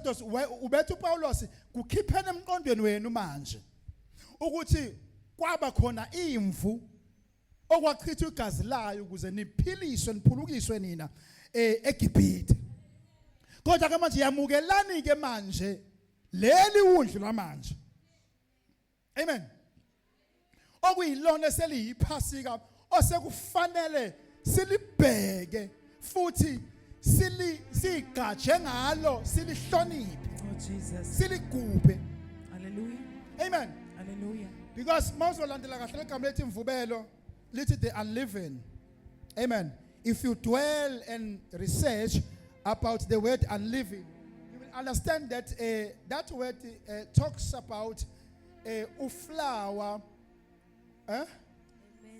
Because ubethu Paulos kukhiphena emqondweni wenu manje ukuthi kwaba khona imvu okwachithwa igazi layo ukuze niphiliswe niphulukiswe nina eGibhithe. Kodwa ke manje yamukelani ke manje leli undlu lamanje. Amen. Okuyilona seliyiphasika osekufanele silibheke futhi sigaje ngalo silihloniphe. Oh Jesus. Siligubhe. Hallelujah. Amen. Hallelujah. Because mawuzolandela kahle igama lethi imvubelo lithi the unleavened. Amen. If you dwell and research about the word unleavened, you will understand that that word talks about uflour,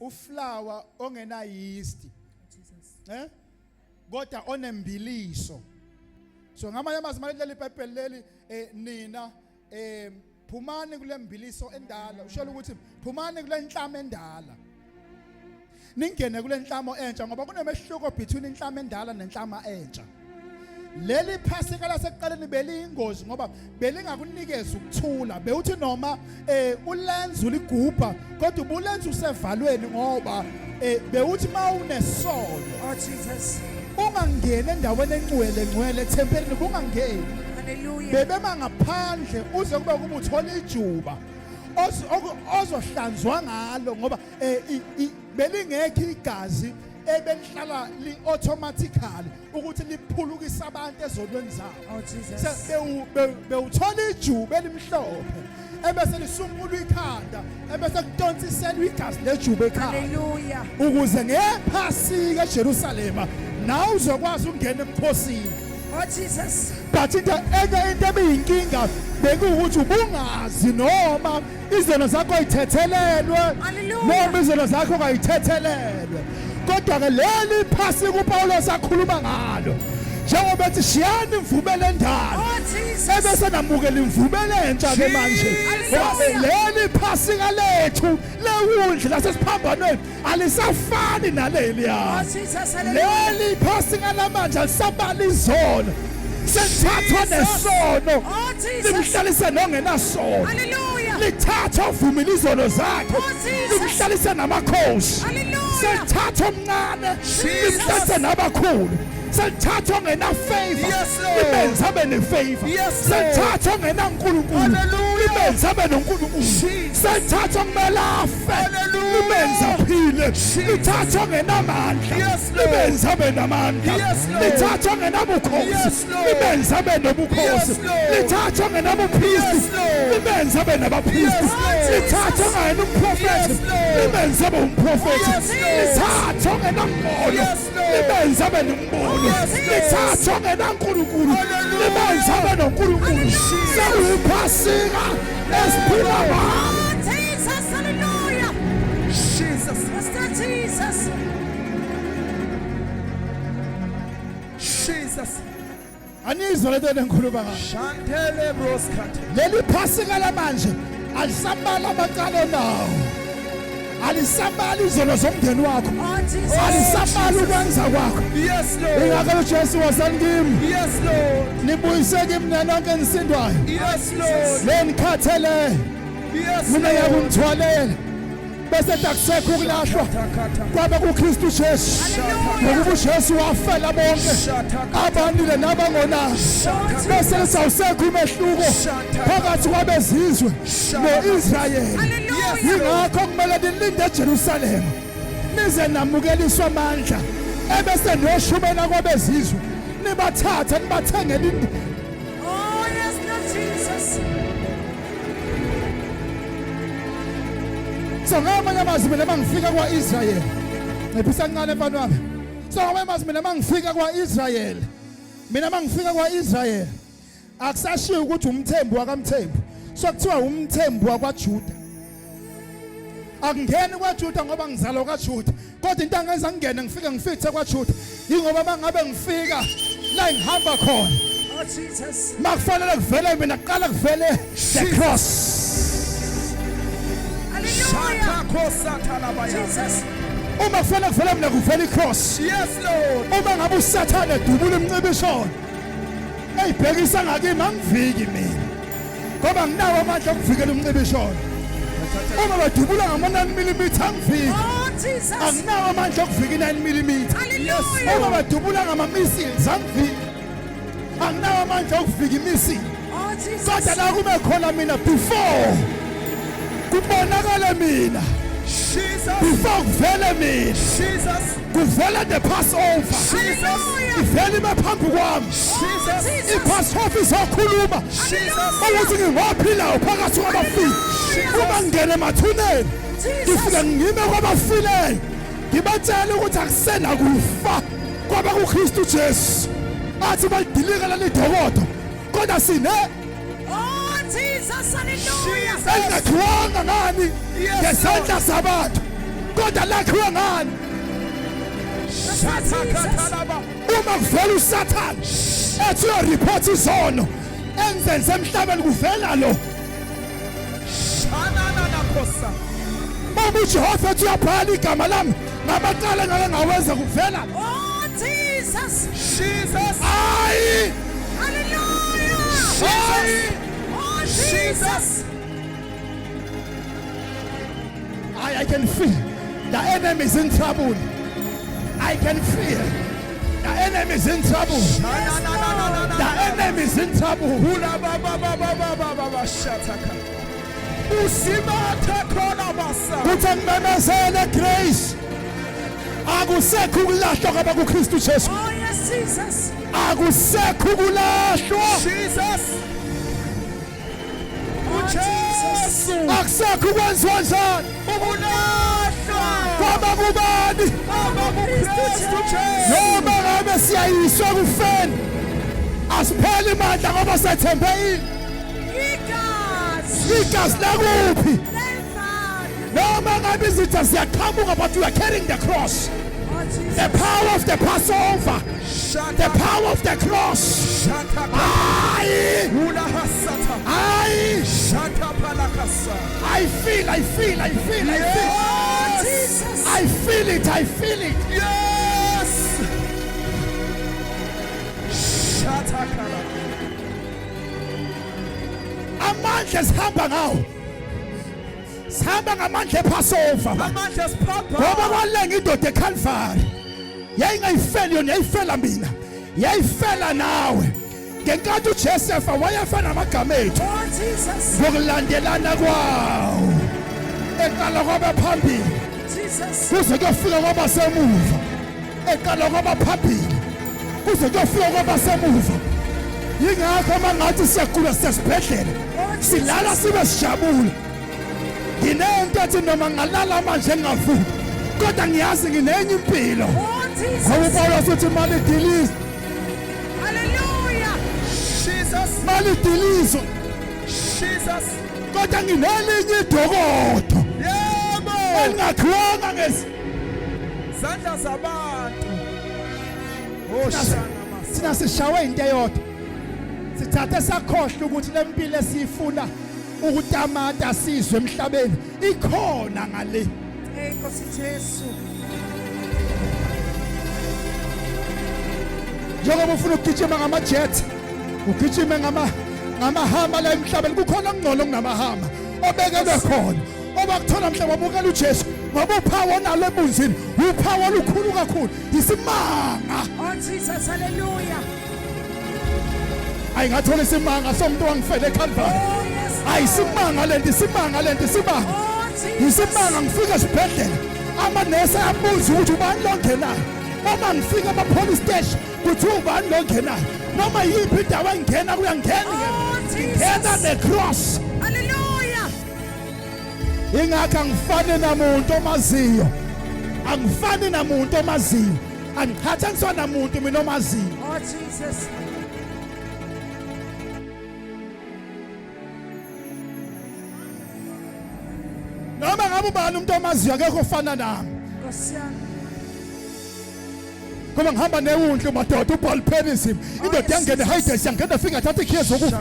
uflour ongena yeast, kodwa onembiliso. So ngamanye amazwi maleli iBhayibheli leli nina phumani kule mbiliso endala. Usholo ukuthi phumani kule nhlama endala. Ningene kule nhlama entsha ngoba kunemehluko between inhlama endala nenhlama entsha. Leli phasika lasekuqaleni beliyingozi ngoba belingakunikeza ukuthula. Bewuthi noma ulenza uligubha kodwa ubulenza usevalweni ngoba bewuthi mawunesono. Oh Jesus. Ungangena endaweni engcwele ethempelini ungangeni. Hallelujah. Bebe mangaphandle uze kube kuba uthola ijuba ozohlanzwa ngalo ngoba belingekho igazi ebelihlala automatically ukuthi liphulukise abantu ezolweni zabo. Oh Jesus. Bewuthola ijuba elimhlophe ebese lisungula ikhanda ebese kudonsiselwa igazi lejuba ekhaya. Hallelujah. Ukuze ngephasika eJerusalema nawe uzokwazi ukungena emkhosini. Oh Jesus. But into ebeyinkinga bekuwukuthi ubungazi noma izono zakho ayithethelelwe noma izono zakho kayithethelelwe. Kodwa ke leli phasika uPaulos akhuluma ngalo njengoba ethi shiyani imvubelo endala ebese namukela imvubelo entsha ke manje. Leli phasika lethu lewundlu lasesiphambanweni alisafani naleliya. Leli phasika lamanje alisabali izono sethathwa nesono limhlalise nongenasono. Lithatha uvumile izono zakhe limhlalise namakhosi. Sethatha omncane limhlalise nabakhulu. Sethatha ongena favor libenza abe ne-favor. Sethatha ongena uNkulunkulu libenza abe noNkulunkulu. Sethatha okumele afe libenza aphile. Lithatha ongenamandla libenza abe namandla. Lithatha ongenabukhosi libenza abe nobukhosi. Lithatha ongenabuphristi libenza abe nabaphristi. Lithatha ongena umprofethi libenza abe umprofethi. Lithatha ongenambono libenza abe nombono. Lithatha ongenaNkulunkulu libenza abe noNkulunkulu. Sekuyiphasika esiphila ngayo. Jesus, hallelujah. Jesus. Master Jesus. Jesus. Anizwa lento engikhuluma ngayo. Shantele broskate. Leli phasika lamanje alisabala amacala nawo. Alisabala izono zomndeni wakho. Alisabala ukwenza kwakho. Yes Lord. Ingakho uJesu wasani kimi. Yes Lord. Nibuyise kimi nonke enisindwayo. Yes Lord. Lenikhathele. Yes Mina Lord. yakunithwalela. Bese akusekho ukulahlwa. Kwaba kuKristu Jesu. Ngoba uJesu wafela bonke. Abanile nabangona. Bese lisawusekho umehluko phakathi kwabezizwe noIsrayeli. Yingakho kumele nilinde eJerusalema nize namukeliswe amandla ebese niyoshumela kwabezizwe nibathatha nibathengele indlu. Oh yes, Lord Jesus. So ngamanye amazwi mina mangifika kwaIsrayeli ngiphisa kancane mfana wami. So ngamanye amazwi mina mangifika kwaIsrayeli akusashiyo ukuthi umthembu wakamthembu. So kuthiwa umthembu wakwaJuda. Akungeni kwaJuda ngoba ngizalwa kwaJuda kodwa into angenza ngingene ngifike ngifithe kwaJuda ingoba mangabe ngifika la ngihamba khona. Oh Jesus. Makufanele kuvele mina kuqala kuvele the cross. Hallelujah. Jesus. Uma kufanele kuvele mina kuvele icross. Yes Lord. Uma ngabe uSathane edubula imncibisholo eyibhekisa ngakimi angiviki mina ngoba nginawo amandla okuvikela umncibisholo uma badubula ngama-9 mm angiviki Oh, Jesus. anginawo amandla okuvika i-9 mm Hallelujah. uma badubula ngama-missiles angiviki anginawo amandla okuvika imisile Oh, Jesus. kodwa la kume khona mina before kubonakale mina Jesus. before kuvele mina Jesus. kuvela the Passover Hallelujah. ivele imephambi kwami Jesus. Jesus. i-Passover izokhuluma ukuthi ngingaphi lawo phakathi kwabafile uma ngingena emathuneni ngifike ngime kwabafileyo ngibatshele ukuthi akusena kufa kwaba kuKristu Jesu athi balidilika leli dokodo kodwa sine Oh, Jesus. Hallelujah. elingakhiwanga ngani ngesandla sabantu kodwa lakhiwe ngani Shakatalaba. uma kuvela uSathane ethi uyaripota izono enzenze emhlabeni kuvela lo Shanana kosa. uma uJehova ethi uyabhala igama lami ngamaqala ngake ngawenza kuvela Oh, Jesus. Jesus. hayi Hallelujah. hayi Oh, Jesus. I can feel the enemy is in trouble. I can feel the enemy is in trouble. The enemy is in trouble. Ula baba baba baba baba shataka. Usimata kona basa. Kuthi ngimemezele grace. Akusekho ukulahlwa kwaba kuKristu Jesu. Oh, yes, Jesus. Akusekho ukulahlwa. Jesus. Oh, Jesus. Ujesu. Akusekho ukwenziwa njani. Ukulahlwa. Kwaba kubani? Baba kuKristu Jesu. Noma ngabe siyayiswa kufeni. Asiphele imandla ngoba sethembe yini. Igazi lakuphi? Noma ngabe izitha ziyaqhamuka but we are carrying the cross. Oh, Jesus. The power of the Passover. The power of the cross. Shataka. Aye. Ula hasata. Aye. Shatapalakasa. I feel. Yes. Jesus. I feel it. Yes. Shatakala. Amandla sihamba ngawo. Sihamba ngamandla ePassover. Amantes papa. Ngoba kwalenga indoda eCalvary. Yayingayifeli yona, yayifela mina. Yayifela nawe. Ngenkathi uJoseph wayefa namagama ethu. Oh, Jesus. Ngokulandelana kwawo. Eqala kwaba phambili. Jesus. Kuze kuyofika kwaba semuva. Eqala kwaba phambili. Kuze kuyofika kwaba semuva. Yingakho mangathi siyaqula sesibhedlela. Silala sibe sijabula. Nginento ethi noma ngalala manje ngingavuki. Kodwa ngiyazi nginenye impilo. Oh, Ngoba Jesus. uPaulus uthi mali dilizwe. Hallelujah. Jesus. Mali dilizwe. Jesus. Kodwa nginelinye idokodo. Yebo. Elingakhiwanga ngezi. Zandla zabantu. Oh shana. Sina sishawe into eyodwa. Sithathe sakhohle ukuthi lempilo esifuna ukutamata sizwe emhlabeni ikhona ngale. Hey, Nkosi Jesu. Njengoba ufuna ukugijima ngama-jet, ugijime ngamahama la emhlabeni, kukhona okungcono kunamahama obekelwe khona. Obakuthola mhla wabukela uJesu, ngoba uphawu onalo ebunzini, uphawu olukhulu kakhulu, isimanga. Oh, Jesus. Hallelujah. Ayingathola isimanga somuntu wangifele eCalvary. Oh, yes. Ayisimanga lento, isimanga lento, isimanga. Oh, Jesus. Isimanga ngifika esibhedlela. Amanesi ayabuza ukuthi ubani lo ongenayo. Uma ngifika ama-police station kuthi ubani lo ongenayo. Noma yiphi indawo engena kuyangena. Oh, Ngena Jesus. the cross. Hallelujah. Ingakho angifani namuntu omaziyo. Angifani namuntu omaziyo. Angikhathaniswa namuntu mina omaziyo. Oh, Jesus. Noma ngabe ubani umuntu omaziyo akekho ofana nami. Nkosi yami. Ngoba ngihamba newundlu madoda uBalpenism. Indoda yangena hayide siyangena fika thatha ikhiye zokufa.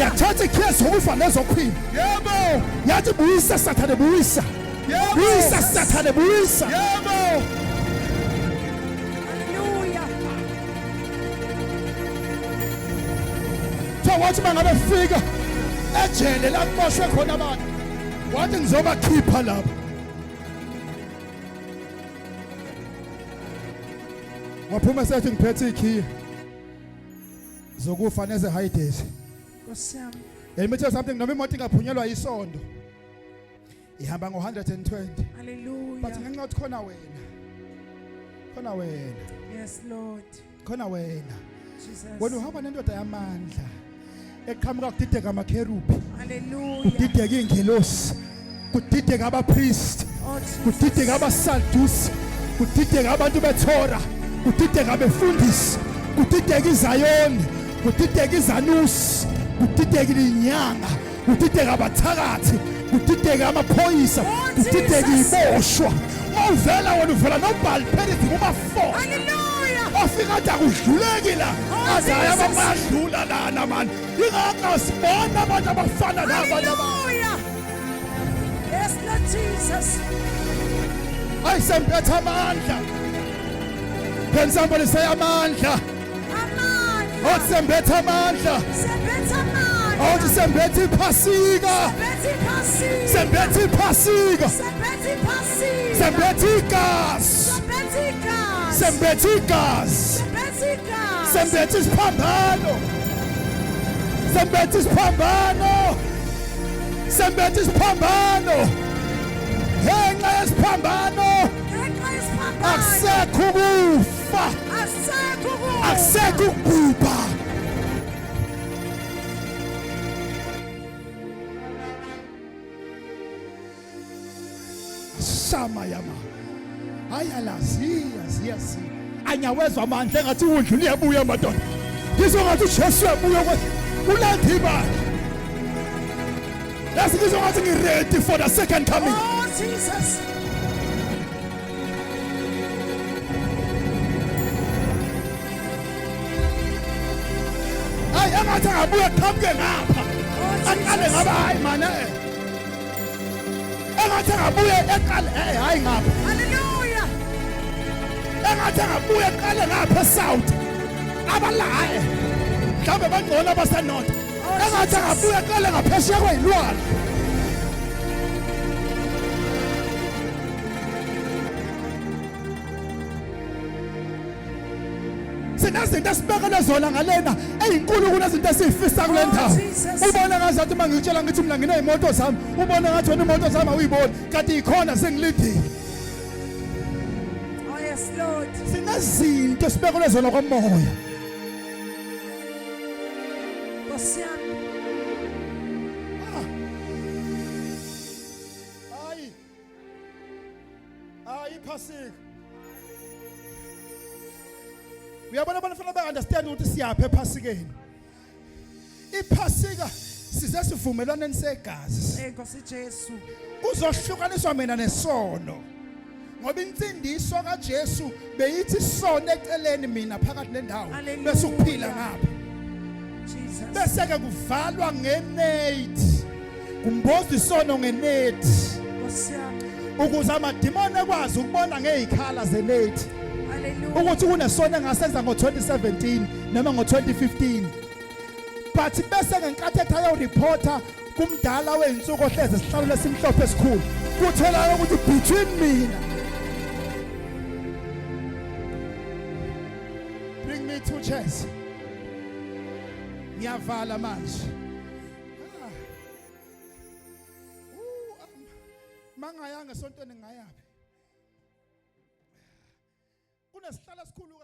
Yathatha ikhiye zokufa nezokuphila. Yebo. Yathi buyisa Sathane buyisa. Yebo. Buyisa Sathane buyisa. Yebo. Hallelujah. wathi mangabe fika ejele la kuboshwe khona abantu wathi ngizobakhipha lapha waphuma sethi ngiphethe ikhiya zokufa neze hides Nkosi yami. let me tell you something noma imoto ingaphunyelwa isondo ihamba ngo120 but Hallelujah. ngenxa yokuthi khona wena Yes, Lord. khona wena Jesus. wena uhamba nendoda yamandla eqhamuka kudideka amakherubi Hallelujah. kudideka ingelosi kudideka abapriest Oh, Jesus. kudideka abasadusi kudideka abantu bethora kudideka abefundisi kudideka izayoni kudideka izanusi kudideka inyanga kudideka abathakathi kudideka amaphoyisa kudideka iboshwa mawuvela wena uvela nobhali pherithi kuma4 Hallelujah. ofika athi akudluleki la azaya Jesus. bayadlula lana mani ingakho sibona abantu abafana nabanye abantu Hallelujah. Yes, Lord Jesus. ayisempetha amandla can somebody say amandla Amandla. othi sembetha amandla Sebetha amandla. othi sembetha iphasika Sebetha iphasika. sembetha iphasika Sebetha iphasika. sembetha igazi Sebetha igazi. sembetha igazi Sebetha igazi. sembetha isiphambano sembetha isiphambano sembetha isiphambano ngenxa yesiphambano Ngenxa yesiphambano. akusekho ukufa Asekho ukufa. akusekho ukubhubha shama yama ayalaziya anyawezwa amandla engathi udlula uyabuya madoda ngizwe ngathi uJesu uyabuya ulandi bani yasi ngizwe ngathi ngiready for the second coming Oh, Jesus. hayi engathi angabuya qhamuke ngapha Oh, aqale Jesus. ngaba hayi mana engathi angabuya eqale hayi ngapha Hallelujah. engathi angabuya eqale ngapha eSouth abalaye mhlawumbe bangcono abaseNorth engathi angabuya eqale ngaphesheya kweyilwandle sinazinto esibekele zona ngalena eyinkulu kunezinto esizifisa kule ndawo Jesus. ubona ngazathi mangitshela ngithi mina nginezimoto zami ubona ngathi wena imoto zami awuyiboni kanti ikhona sengilidile Oh, yes, Lord. sinezinto esibekele zona komoya Nkosi yami. hayi iphasika uyabona bona fanele ba-understand ukuthi siyapha ephasikeni iphasika size sivumelwaneni segazi Nkosi Jesu. kuzohlukaniswa mina nesono ngoba insindiso kaJesu beyithi isono eceleni mina phakathi nendawo Hallelujah. bese ukuphila ngapha Jesus. bese ke kuvalwa ngeneti kumboza isono ngeneti Nkosi yami. ukuze amadimoni ekwazi ukubona ngezikhala zeneti Hallelujah. ukuthi kunesono engasenza ngo2017 noma ngo2015 but bese ngenkathi ethayo reporter kumdala weinsuku ohleze sihlalo lesimhlophe esikhulu kutholakala ukuthi between mina bring me 2 chairs ngiyavala manje mangayanga esontweni ngayaphi kunesihlalo esikhulu